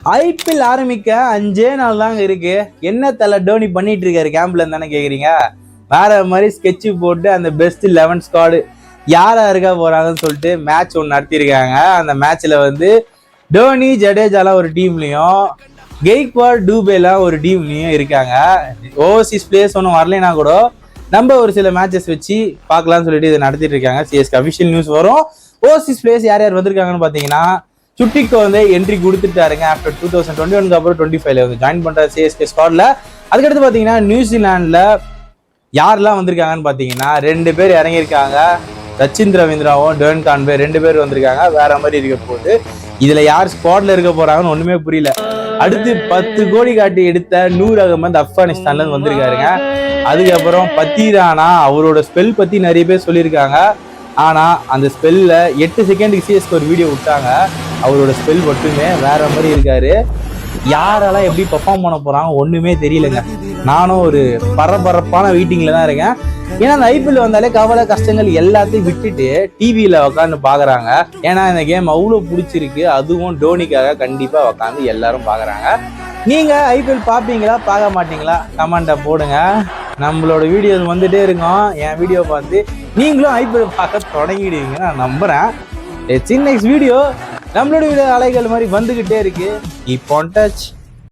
IPL ஆரம்பிக்க 5 நாள் தாங்க இருக்கு. என்ன தலை டோனி பண்ணிட்டு இருக்காரு கேம்ப்ல தானே கேக்குறீங்க. வேற மாதிரி ஸ்கெட்ச் போட்டு அந்த பெஸ்ட் 11 ஸ்குவாடு யாரா இருக்கா போறாங்கன்னு சொல்லிட்டு மேட்ச் ஒன்று நடத்திருக்காங்க. அந்த மேட்ச்ல வந்து டோனி ஜடேஜாலாம் ஒரு டீம்லயும் கெய்க்வாட் டூபேலாம் ஒரு டீம்லயும் இருக்காங்க. ஓவர்சீஸ் பிளேயர்ஸ் ஒன்றும் வரலைன்னா கூட நம்ம ஒரு சில மேட்சஸ் வச்சு பார்க்கலாம்னு சொல்லிட்டு இதை நடத்திட்டு இருக்காங்க. சிஎஸ்கே அஃபிஷியல் நியூஸ் வரும். ஓவர்சீஸ் பிளேயர்ஸ் யார் யார் வந்திருக்காங்கன்னு பாத்தீங்கன்னா, சுட்டிக்கு வந்து என்ட்ரி கொடுத்துட்டாருங்க. ஆஃப்டர் 2021 அப்புறம் 25 வந்து ஜாயின் பண்றாரு சிஎஸ்கே ஸ்குவாட்ல. அதுக்கடுத்து பாத்தீங்கன்னா நியூசிலாந்துல யாரெல்லாம் வந்திருக்காங்கன்னு பாத்தீங்கன்னா 2 பேர் இறங்கியிருக்காங்க. சச்சின் ரவீந்திராவும் டேன் கான்வே 2 பேர் வந்திருக்காங்க. வேற மாதிரி இருக்க போகுது. இதுல யார் ஸ்குவாட்ல இருக்க போறாங்கன்னு ஒண்ணுமே புரியல. அடுத்து 10 கோடி காட்டி எடுத்த நூர் அகமது ஆப்கானிஸ்தான்ல இருந்து வந்திருக்காருங்க. அதுக்கப்புறம் பத்தீரானா அவரோட ஸ்பெல் பத்தி நிறைய பேர் சொல்லியிருக்காங்க. ஆனா அந்த ஸ்பெல்ல 8 செகண்டுக்கு சிஎஸ்கே ஒரு வீடியோ விட்டாங்க. அவரோட ஸ்பெல் மட்டுமே வேற மாதிரி இருக்காரு. யாரெல்லாம் எப்படி பெர்ஃபார்ம் பண்ண போறாங்க ஒண்ணுமே தெரியலங்க. நானும் ஒரு பரபரப்பான வெயிட்டிங்ல தான் இருக்கேன். ஏன்னா அந்த ஐபிஎல் வந்தாலே கவலை கஷ்டங்கள் எல்லாத்தையும் விட்டுட்டு டிவியில உட்காந்து பாக்குறாங்க. ஏன்னா இந்த கேம் அவ்வளவு பிடிச்சிருக்கு. அதுவும் டோனிக்காக கண்டிப்பா உட்காந்து எல்லாரும் பாக்குறாங்க. நீங்க ஐபிஎல் பாப்பீங்களா பார்க்க மாட்டீங்களா கமெண்ட போடுங்க. நம்மளோட வீடியோஸ் வந்துட்டே இருக்கோம். என் வீடியோ பார்த்து நீங்களும் ஐபிஎல் பார்க்க தொடங்கிடுவீங்க நான் நம்புறேன். நெக்ஸ்ட் வீடியோ நம்மளோட வீடியோ அலைகள் மாதிரி வந்துகிட்டே இருக்கு. Keep on touch.